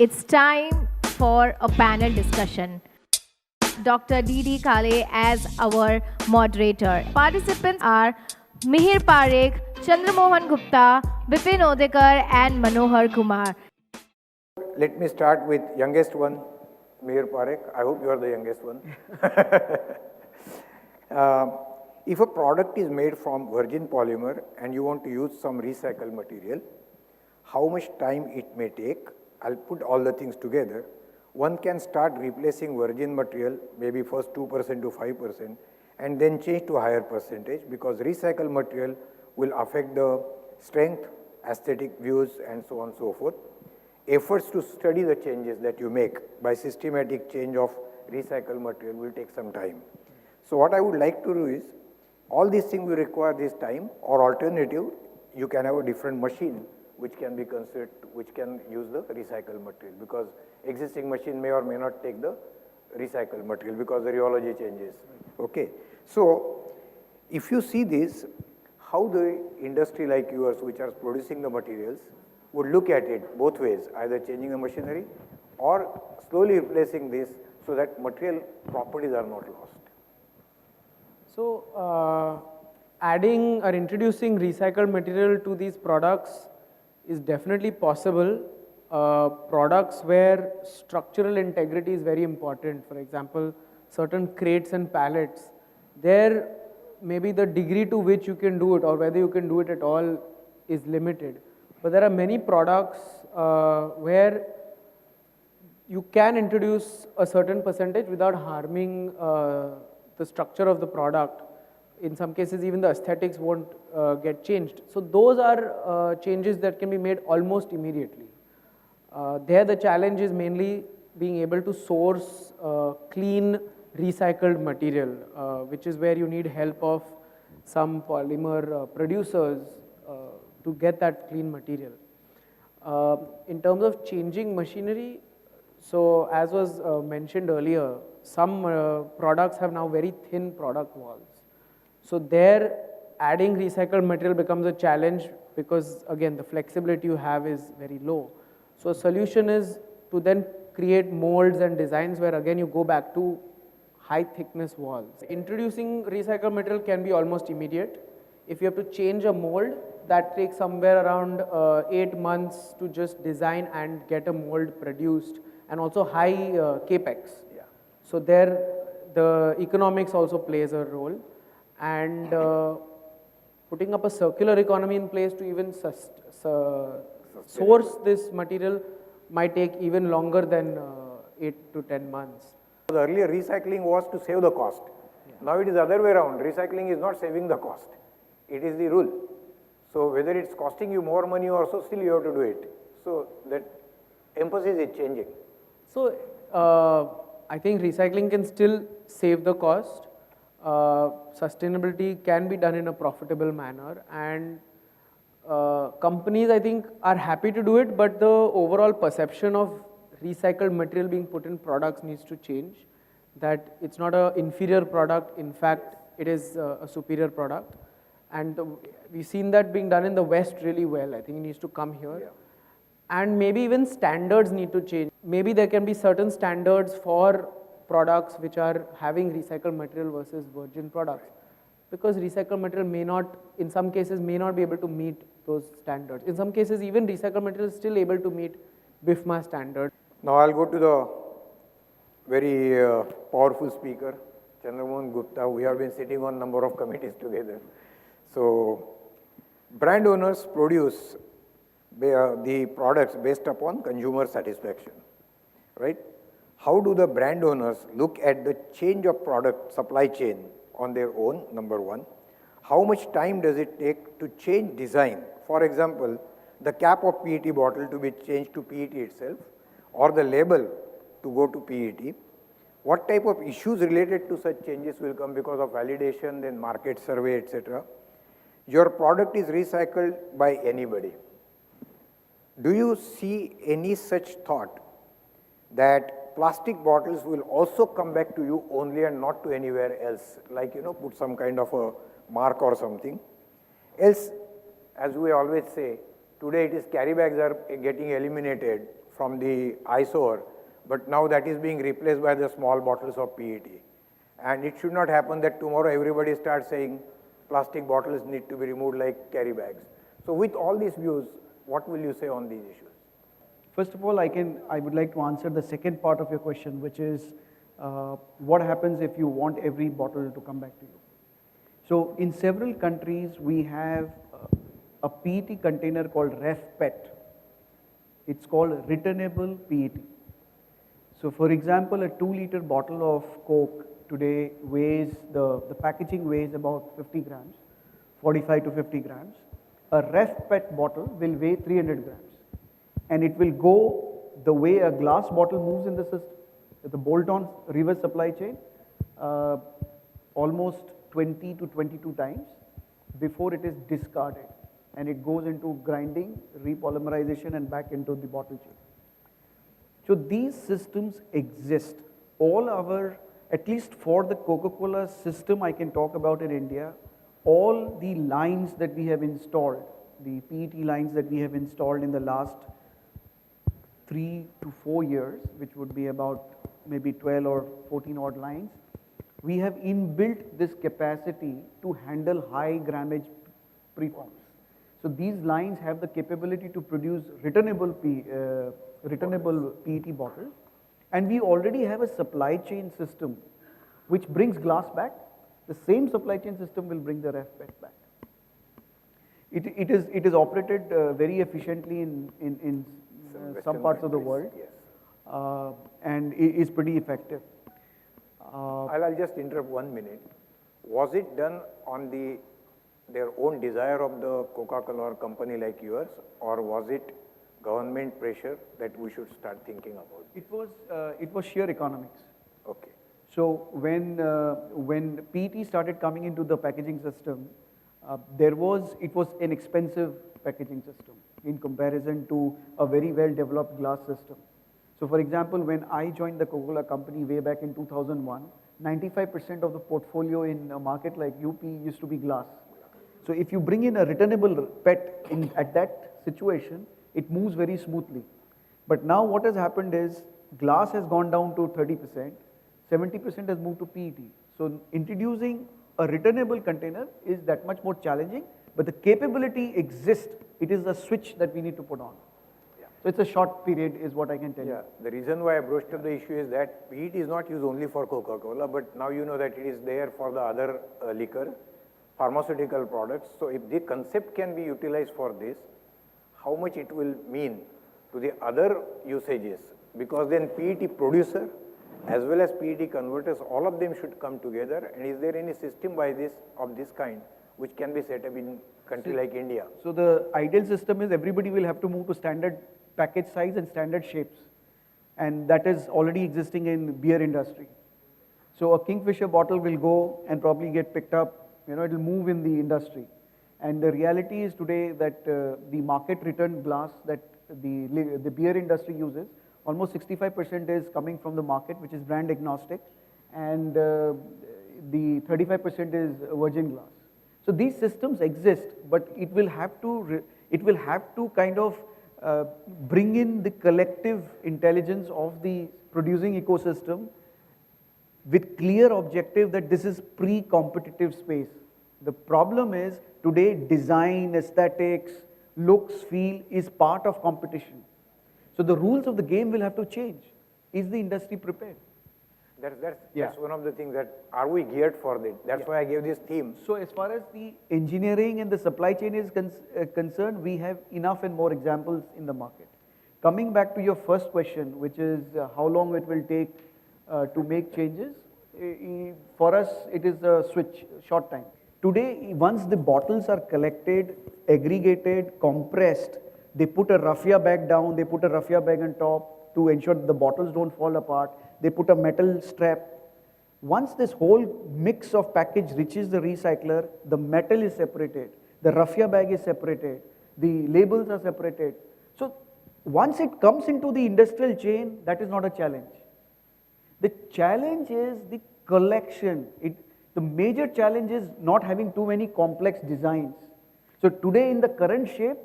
It's time for a panel discussion. Dr. D D Kale as our moderator. Participants are Mihir, Parekh, Chandramohan, Gupta, Bipin, Odhekar, and Manohar, Kumar. Let me start with youngest one, Mihir Parekh. I hope you are the youngest one. If a product is made from virgin polymer and you want to use some recycled material, how much time it may take? I'll put all the things together. One can start replacing virgin material, maybe first 2% to 5%, and then change to a higher percentage, because recycled material will affect the strength, aesthetic views, and so on and so forth. Efforts to study the changes that you make by systematic change of recycled material will take some time. So what I would like to do is, all these things will require this time, or alternative, you can have a different machine which can be considered, which can use the recycled material, because existing machine may or may not take the recycled material because the rheology changes. Okay. So if you see this, how the industry like yours, which are producing the materials, would look at it both ways, either changing the machinery or slowly replacing this so that material properties are not lost. So adding or introducing recycled material to these products is definitely possible. Products where structural integrity is very important, for example, certain crates and pallets, there maybe the degree to which you can do it or whether you can do it at all is limited. But there are many products where you can introduce a certain percentage without harming the structure of the product. In some cases, even the aesthetics won't get changed. So those are changes that can be made almost immediately. There the challenge is mainly being able to source clean recycled material, which is where you need help of some polymer producers to get that clean material. In terms of changing machinery, so as was mentioned earlier, some products have now very thin product walls. So there adding recycled material becomes a challenge because again the flexibility you have is very low. So a solution is to then create molds and designs where again you go back to high thickness walls. Introducing recycled material can be almost immediate. If you have to change a mold, that takes somewhere around 8 months to just design and get a mold produced, and also high capex. Yeah. So there the economics also plays a role, and putting up a circular economy in place to even source this material might take even longer than 8 to 10 months. The earlier recycling was to save the cost. Yeah. Now it is the other way around. Recycling is not saving the cost. It is the rule. So whether it's costing you more money or so, still you have to do it. So that emphasis is changing. So I think recycling can still save the cost. Sustainability can be done in a profitable manner, and companies I think are happy to do it, but the overall perception of recycled material being put in products needs to change, that it's not an inferior product, in fact it is a superior product, and we've seen that being done in the West really well. I think it needs to come here. Yeah. And maybe even standards need to change. Maybe there can be certain standards for products which are having recycled material versus virgin products, because recycled material may not, in some cases may not be able to meet those standards. In some cases even recycled material is still able to meet BIFMA standards. Now I'll go to the very powerful speaker, Chandramohan Gupta. We have been sitting on a number of committees together. So brand owners produce the products based upon consumer satisfaction, right? How do the brand owners look at the change of product supply chain on their own, number one? How much time does it take to change design? For example, the cap of PET bottle to be changed to PET itself, or the label to go to PET. What type of issues related to such changes will come because of validation, then market survey, etc. Your product is recycled by anybody. Do you see any such thought that plastic bottles will also come back to you only and not to anywhere else, like, put some kind of a mark or something? Else, as we always say, today it is carry bags are getting eliminated from the eyesore, but now that is being replaced by the small bottles of PET. And it should not happen that tomorrow everybody starts saying plastic bottles need to be removed like carry bags. So with all these views, what will you say on these issues? First of all, I would like to answer the second part of your question, which is what happens if you want every bottle to come back to you. So in several countries, we have a PET container called RefPET. It's called returnable PET. So for example, a 2-liter bottle of Coke today weighs, the packaging weighs about 50 grams, 45 to 50 grams. A RefPET bottle will weigh 300 grams. And it will go the way a glass bottle moves in the system, the bolt-on reverse supply chain, almost 20 to 22 times before it is discarded. And it goes into grinding, repolymerization, and back into the bottle chain. So these systems exist. All our, at least for the Coca-Cola system I can talk about in India, all the lines that we have installed, the PET lines that we have installed in the last 3 to 4 years, which would be about maybe 12 or 14 odd lines, we have inbuilt this capacity to handle high grammage preforms. So these lines have the capability to produce returnable PET bottles, and we already have a supply chain system which brings glass back. The same supply chain system will bring the RefPET back. It is operated very efficiently in some parts of the world, yes. and is pretty effective. I'll just interrupt 1 minute. Was it done on their own desire of the Coca-Cola or company like yours, or was it government pressure that we should start thinking about? It was sheer economics. Okay. So when PET started coming into the packaging system, it was an expensive packaging system in comparison to a very well developed glass system. So for example, when I joined the Coca-Cola company way back in 2001, 95% of the portfolio in a market like UP used to be glass. So if you bring in a returnable PET at that situation, it moves very smoothly. But now what has happened is glass has gone down to 30%, 70% has moved to PET. So introducing a returnable container is that much more challenging, but the capability exists. It is a switch that we need to put on. Yeah. So it's a short period is what I can tell you. Yeah, the reason why I broached up the issue is that PET is not used only for Coca-Cola, but now you know that it is there for the other liquor, pharmaceutical products. So if the concept can be utilized for this, how much it will mean to the other usages? Because then PET producer as well as PET converters, all of them should come together. And is there any system of this kind which can be set up in country like India? So the ideal system is everybody will have to move to standard package size and standard shapes. And that is already existing in beer industry. So a Kingfisher bottle will go and probably get picked up, it will move in the industry. And the reality is today that the market return glass that the beer industry uses, almost 65% is coming from the market, which is brand agnostic, and the 35% is virgin glass. So these systems exist, but it will have to kind of bring in the collective intelligence of the producing ecosystem with clear objective that this is pre-competitive space. The problem is today design, aesthetics, looks, feel is part of competition. So the rules of the game will have to change. Is the industry prepared? That's one of the things that, are we geared for that? That's why I gave this theme. So as far as the engineering and the supply chain is concerned, we have enough and more examples in the market. Coming back to your first question, which is how long it will take to make changes, for us it is a switch, short time. Today, once the bottles are collected, aggregated, compressed, they put a raffia bag down, they put a raffia bag on top to ensure that the bottles don't fall apart, they put a metal strap. Once this whole mix of package reaches the recycler, the metal is separated, the raffia bag is separated, the labels are separated. So once it comes into the industrial chain, that is not a challenge. The challenge is the collection. The major challenge is not having too many complex designs. So today in the current shape,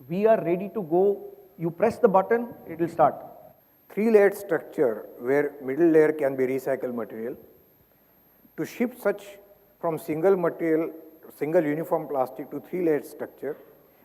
we are ready to go You press the button, it will start. Three-layered structure where middle layer can be recycled material. To shift such from single material, single uniform plastic to three-layered structure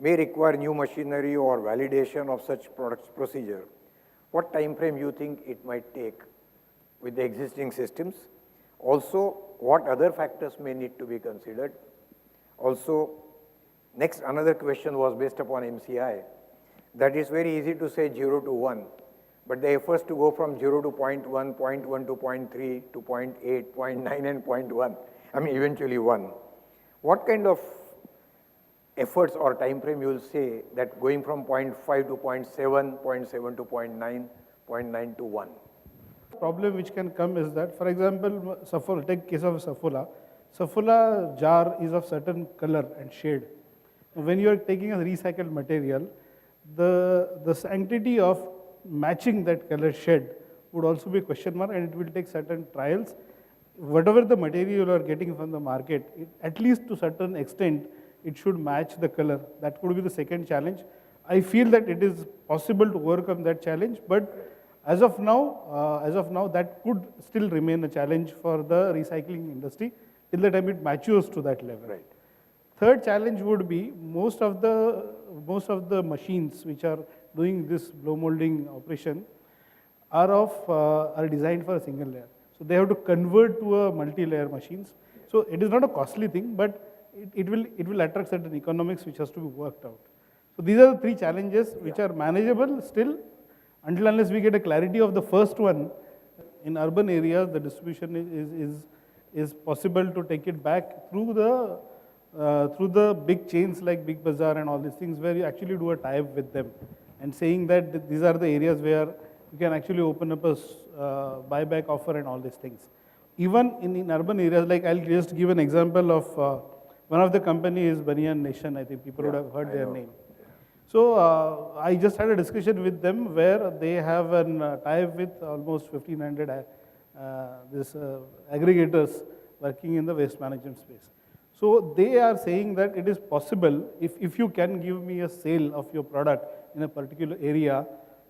may require new machinery or validation of such products procedure. What time frame you think it might take with the existing systems? Also, what other factors may need to be considered? Also, next another question was based upon MCI. That is very easy to say 0 to 1, but the efforts to go from 0 to 0.1, 0.1 to 0.3 to 0.8, 0.9 and 0.1, I mean eventually 1. What kind of efforts or time frame you will say that going from 0.5 to 0.7, 0.7 to 0.9, 0.9 to 1? Problem which can come is that, for example, take case of Saffola jar is of certain color and shade. When you are taking a recycled material, the sanctity of matching that color shade would also be a question mark, and it will take certain trials. Whatever the material you are getting from the market, at least to certain extent, it should match the color. That could be the second challenge. I feel that it is possible to overcome that challenge, but as of now, that could still remain a challenge for the recycling industry till the time it matures to that level. Right. Third challenge would be most of the machines which are doing this blow molding operation are designed for a single layer. So they have to convert to a multi-layer machines. So it is not a costly thing, but it will attract certain economics which has to be worked out. So these are the three challenges which are manageable still, until unless we get a clarity of the first one. In urban areas, the distribution is possible to take it back through the big chains like Big Bazaar and all these things, where you actually do a tie-up with them and saying that these are the areas where you can actually open up a buyback offer and all these things. Even in urban areas, like I'll just give an example of one of the companies, Banyan Nation. I think people would have heard their name. So I just had a discussion with them where they have an tie-up with almost 1,500 aggregators working in the waste management space. So they are saying that it is possible, if you can give me a sale of your product in a particular area,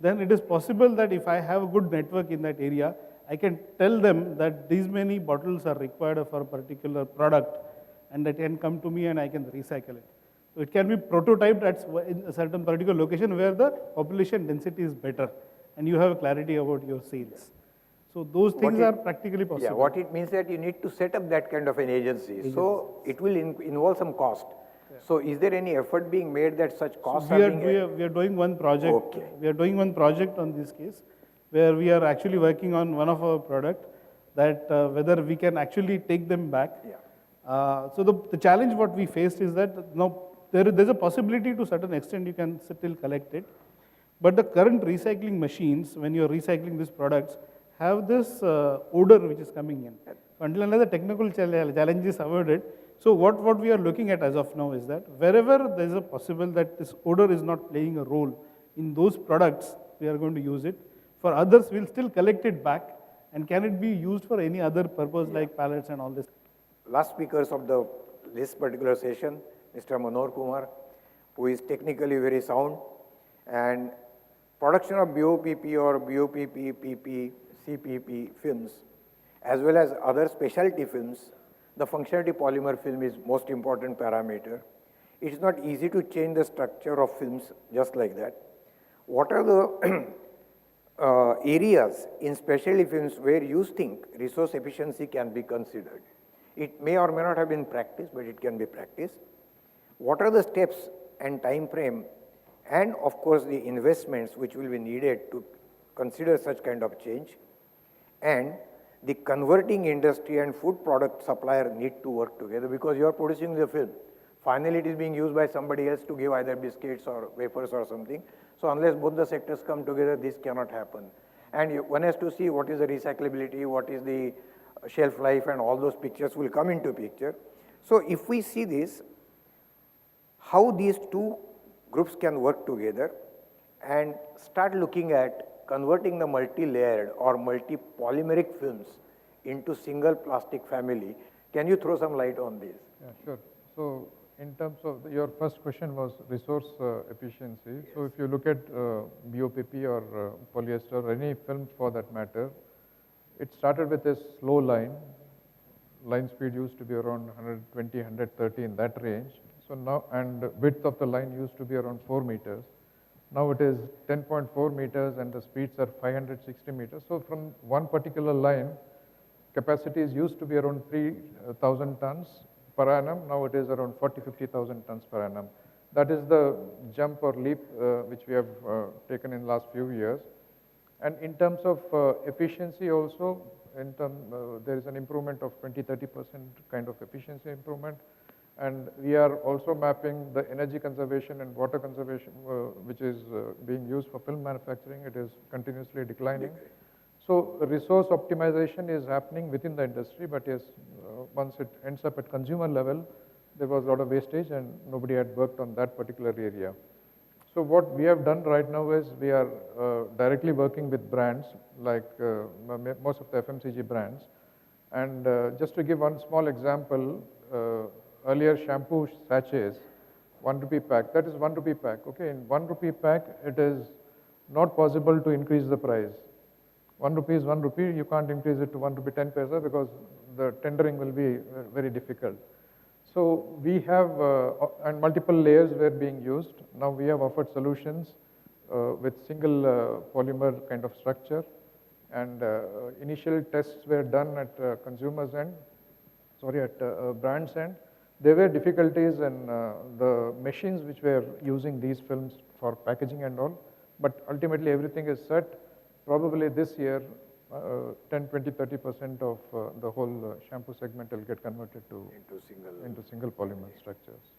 then it is possible that if I have a good network in that area, I can tell them that these many bottles are required for a particular product, and that can come to me and I can recycle it. So it can be prototyped at a certain particular location where the population density is better and you have clarity about your sales. So those things are practically possible. Yeah, what it means that you need to set up that kind of an agency. So it will involve some cost. Yeah. So is there any effort being made that such costs we are doing one project. Okay. We are doing one project on this case where we are actually working on one of our product that whether we can actually take them back. Yeah. So the challenge what we faced is that now there's a possibility to certain extent you can still collect it, but the current recycling machines, when you're recycling these products, have this odor which is coming in. Until another technical challenge is avoided. So what we are looking at as of now is that wherever there is a possible that this odor is not playing a role in those products, we are going to use it. For others, we'll still collect it back, and can it be used for any other purpose like pallets and all this. Last speakers of this particular session, Mr. Manohar Kumar, who is technically very sound, and production of BOPP or BOPP, PP, CPP films, as well as other specialty films, the functionality polymer film is most important parameter. It is not easy to change the structure of films just like that. What are the areas in specialty films where you think resource efficiency can be considered? It may or may not have been practiced, but it can be practiced. What are the steps and time frame, and of course the investments which will be needed to consider such kind of change? And the converting industry and food product supplier need to work together, because you are producing the film. Finally, it is being used by somebody else to give either biscuits or wafers or something. So unless both the sectors come together, this cannot happen. And one has to see what is the recyclability, what is the shelf life, and all those pictures will come into picture. So if we see this, how these two groups can work together and start looking at converting the multi-layered or multi-polymeric films into single plastic family. Can you throw some light on this? Yeah, sure. So in terms of your first question was resource efficiency. Yes. So if you look at BOPP or polyester or any film for that matter, it started with a slow line. Line speed used to be around 120, 130 in that range. So now, and width of the line used to be around 4 meters. Now it is 10.4 meters and the speeds are 560 meters. So from one particular line, capacities used to be around 3,000 tons per annum. Now it is around 40, 50,000 tons per annum. That is the jump or leap which we have taken in the last few years. And in terms of efficiency also, there is an improvement of 20, 30% kind of efficiency improvement. And we are also mapping the energy conservation and water conservation, which is being used for film manufacturing. It is continuously declining. So resource optimization is happening within the industry, but yes, once it ends up at consumer level, there was a lot of wastage and nobody had worked on that particular area. So what we have done right now is we are directly working with brands like most of the FMCG brands. And just to give one small example, earlier shampoo sachets, 1 rupee pack, that is 1 rupee pack. Okay, in 1 rupee pack, it is not possible to increase the price. 1 rupee is 1 rupee, you can't increase it to 1 rupee 10 paisa because the tendering will be very difficult. So we have, and multiple layers were being used. Now we have offered solutions with single polymer kind of structure. And initial tests were done at consumers' end, at brands' end. There were difficulties in the machines which were using these films for packaging and all, but ultimately everything is set. Probably this year, 10, 20, 30% of the whole shampoo segment will get converted into single polymer structures.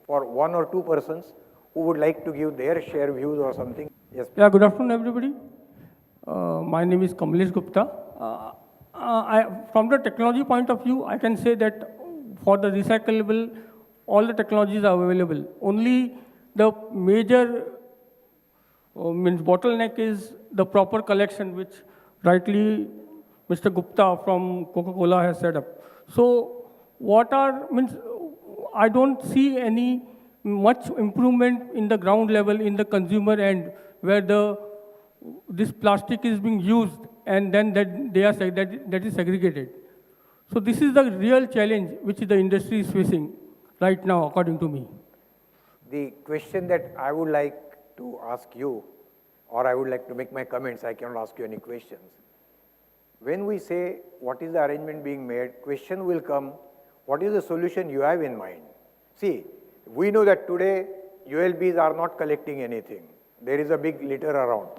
For 1 or 2 persons who would like to give their share views or something. Yes. Yeah, good afternoon, everybody. My name is Gupta. From the technology point of view, I can say that for the recyclable, all the technologies are available. Only the major bottleneck is the proper collection, which rightly Mr. Gupta from Coca-Cola has set up. So I don't see any much improvement in the ground level in the consumer end where this plastic is being used and then that is segregated. So this is the real challenge which the industry is facing right now, according to me. The question that I would like to ask you, or I would like to make my comments, I cannot ask you any questions. When we say what is the arrangement being made, question will come, what is the solution you have in mind? See, we know that today ULBs are not collecting anything. There is a big litter around.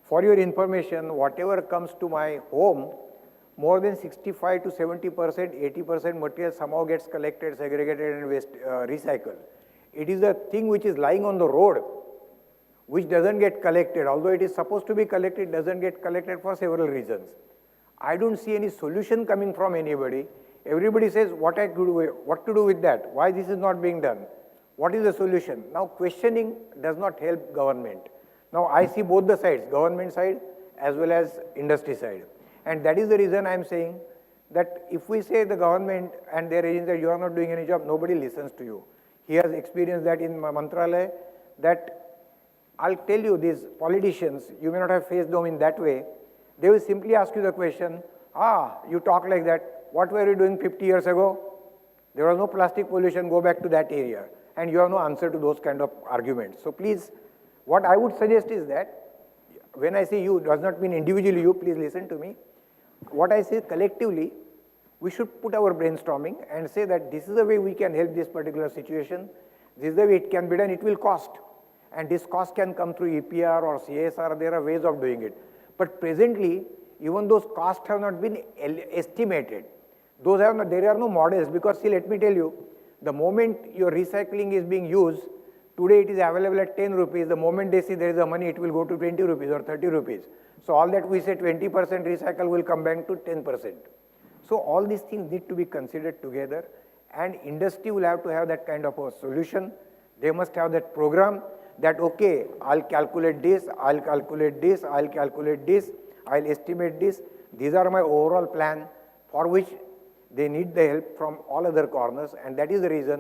For your information, whatever comes to my home, more than 65 to 70%, 80% material somehow gets collected, segregated and recycled. It is the thing which is lying on the road, which doesn't get collected. Although it is supposed to be collected, it doesn't get collected for several reasons. I don't see any solution coming from anybody. Everybody says, what to do with that? Why this is not being done? What is the solution? Now questioning does not help government. Now I see both the sides, government side as well as industry side. And that is the reason I am saying that if we say the government and their agents that you are not doing any job, nobody listens to you. He has experienced that in Mantralaya, that I'll tell you, these politicians, you may not have faced them in that way, they will simply ask you the question, you talk like that, what were you doing 50 years ago? There was no plastic pollution, go back to that area. And you have no answer to those kind of arguments. So please, what I would suggest is that, when I say you, does not mean individually you, please listen to me. What I say collectively, we should put our brainstorming and say that this is the way we can help this particular situation, this is the way it can be done, it will cost. And this cost can come through EPR or CSR, there are ways of doing it. But presently, even those costs have not been estimated. There are no models, because see, let me tell you, the moment your recycling is being used, today it is available at 10 rupees, the moment they see there is a money, it will go to 20 rupees or 30 rupees. So all that we say 20% recycle will come back to 10%. So all these things need to be considered together, and industry will have to have that kind of a solution. They must have that program that, okay, I'll calculate this, I'll calculate this, I'll calculate this, I'll estimate this. These are my overall plan, for which they need the help from all other corners, and that is the reason